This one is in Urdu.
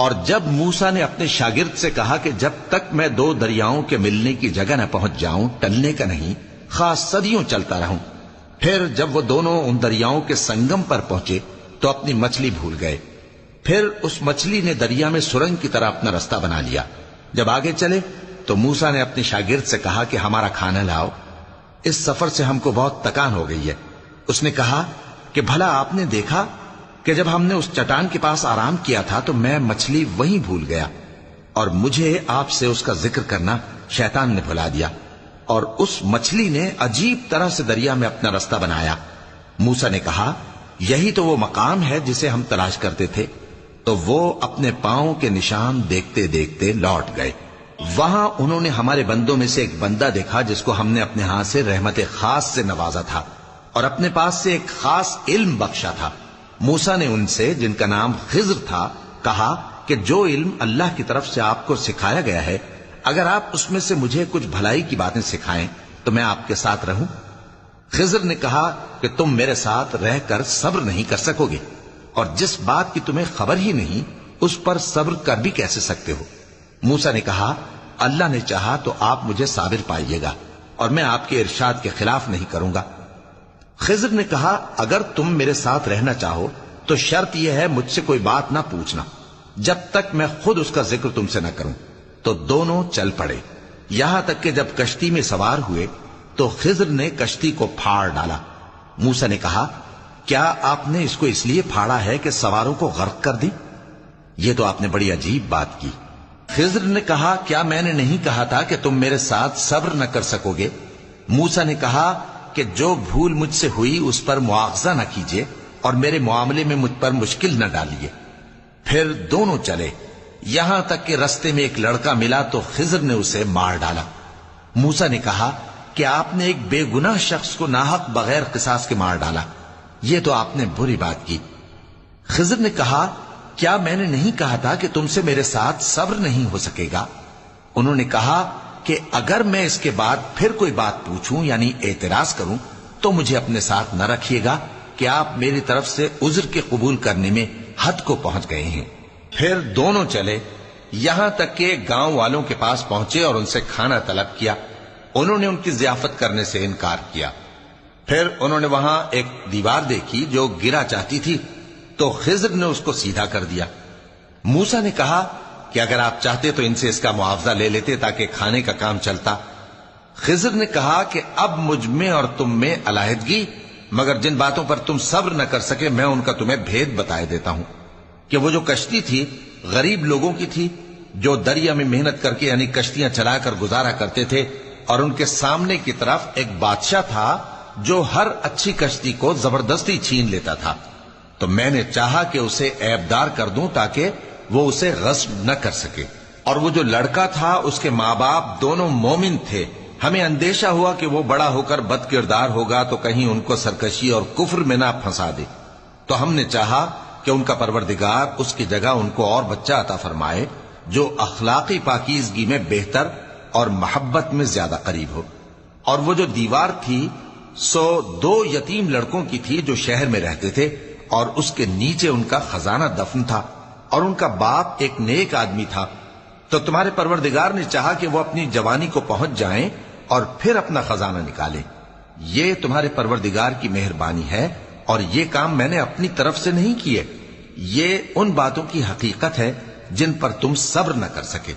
اور جب موسیٰ نے اپنے شاگرد سے کہا کہ جب تک میں دو دریاؤں کے ملنے کی جگہ نہ پہنچ جاؤں ٹلنے کا نہیں، خاص صدیوں چلتا رہوں. پھر جب وہ دونوں ان دریاؤں کے سنگم پر پہنچے تو اپنی مچھلی بھول گئے. پھر اس مچھلی نے دریا میں سرنگ کی طرح اپنا رستہ بنا لیا. جب آگے چلے تو موسیٰ نے اپنے شاگرد سے کہا کہ ہمارا کھانا لاؤ، اس سفر سے ہم کو بہت تکان ہو گئی ہے. اس نے کہا کہ بھلا آپ نے دیکھا کہ جب ہم نے اس چٹان کے پاس آرام کیا تھا تو میں مچھلی وہیں بھول گیا، اور مجھے آپ سے اس کا ذکر کرنا شیطان نے بھلا دیا، اور اس مچھلی نے عجیب طرح سے دریا میں اپنا رستہ بنایا. موسیٰ نے کہا یہی تو وہ مقام ہے جسے ہم تلاش کرتے تھے. تو وہ اپنے پاؤں کے نشان دیکھتے دیکھتے لوٹ گئے. وہاں انہوں نے ہمارے بندوں میں سے ایک بندہ دیکھا جس کو ہم نے اپنے ہاتھ سے رحمت خاص سے نوازا تھا اور اپنے پاس سے ایک خاص علم بخشا تھا. موسیٰ نے ان سے جن کا نام خضر تھا کہا کہ جو علم اللہ کی طرف سے آپ کو سکھایا گیا ہے اگر آپ اس میں سے مجھے کچھ بھلائی کی باتیں سکھائیں تو میں آپ کے ساتھ رہوں. خضر نے کہا کہ تم میرے ساتھ رہ کر صبر نہیں کر سکو گے، اور جس بات کی تمہیں خبر ہی نہیں اس پر صبر کر بھی کیسے سکتے ہو. موسیٰ نے کہا اللہ نے چاہا تو آپ مجھے صابر پائیے گا اور میں آپ کے ارشاد کے خلاف نہیں کروں گا. خضر نے کہا اگر تم میرے ساتھ رہنا چاہو تو شرط یہ ہے مجھ سے کوئی بات نہ پوچھنا جب تک میں خود اس کا ذکر تم سے نہ کروں. تو دونوں چل پڑے، یہاں تک کہ جب کشتی میں سوار ہوئے تو خضر نے کشتی کو پھاڑ ڈالا. موسیٰ نے کہا کیا آپ نے اس کو اس لیے پھاڑا ہے کہ سواروں کو غرق کر دی؟ یہ تو آپ نے بڑی عجیب بات کی. خضر نے کہا کیا میں نے نہیں کہا تھا کہ تم میرے ساتھ صبر نہ کر سکو گے؟ موسیٰ نے کہا کہ جو بھول مجھ سے ہوئی اس پر مواخذہ نہ کیجیے اور میرے معاملے میں مجھ پر مشکل نہ ڈالیے. پھر دونوں چلے، یہاں تک کہ رستے میں ایک لڑکا ملا تو خضر نے اسے مار ڈالا. موسیٰ نے کہا کہ آپ نے ایک بے گناہ شخص کو ناحق بغیر قصاص کے مار ڈالا، یہ تو آپ نے بری بات کی. خضر نے کہا کیا میں نے نہیں کہا تھا کہ تم سے میرے ساتھ صبر نہیں ہو سکے گا؟ انہوں نے کہا کہ اگر میں اس کے بعد پھر کوئی بات پوچھوں یعنی اعتراض کروں تو مجھے اپنے ساتھ نہ رکھیے گا کہ آپ میری طرف سے عذر کے قبول کرنے میں حد کو پہنچ گئے ہیں. پھر دونوں چلے، یہاں تک کہ گاؤں والوں کے پاس پہنچے اور ان سے کھانا طلب کیا. انہوں نے ان کی ضیافت کرنے سے انکار کیا. پھر انہوں نے وہاں ایک دیوار دیکھی جو گرا چاہتی تھی تو خضر نے اس کو سیدھا کر دیا. موسیٰ نے کہا کہ اگر آپ چاہتے تو ان سے اس کا معاوضہ لے لیتے تاکہ کھانے کا کام چلتا. خضر نے کہا کہ اب مجھ میں اور تم میں علیحدگی، مگر جن باتوں پر تم صبر نہ کر سکے میں ان کا تمہیں بھید بتائے دیتا ہوں کہ وہ جو کشتی تھی غریب لوگوں کی تھی جو دریا میں محنت کر کے یعنی کشتیاں چلا کر گزارا کرتے تھے، اور ان کے سامنے کی طرف ایک بادشاہ تھا جو ہر اچھی کشتی کو زبردستی چھین لیتا تھا. تو میں نے چاہا کہ اسے عیبدار کر دوں تاکہ وہ اسے غصب نہ کر سکے. اور وہ جو لڑکا تھا اس کے ماں باپ دونوں مومن تھے. ہمیں اندیشہ ہوا کہ وہ بڑا ہو کر بد کردار ہوگا تو کہیں ان کو سرکشی اور کفر میں نہ پھنسا دے. تو ہم نے چاہا کہ ان کا پروردگار اس کی جگہ ان کو اور بچہ عطا فرمائے جو اخلاقی پاکیزگی میں بہتر اور محبت میں زیادہ قریب ہو. اور وہ جو دیوار تھی سو 2 یتیم لڑکوں کی تھی جو شہر میں رہتے تھے، اور اس کے نیچے ان کا خزانہ دفن تھا، اور ان کا باپ ایک نیک آدمی تھا. تو تمہارے پروردگار نے چاہا کہ وہ اپنی جوانی کو پہنچ جائیں اور پھر اپنا خزانہ نکالیں. یہ تمہارے پروردگار کی مہربانی ہے اور یہ کام میں نے اپنی طرف سے نہیں کیے. یہ ان باتوں کی حقیقت ہے جن پر تم صبر نہ کر سکے.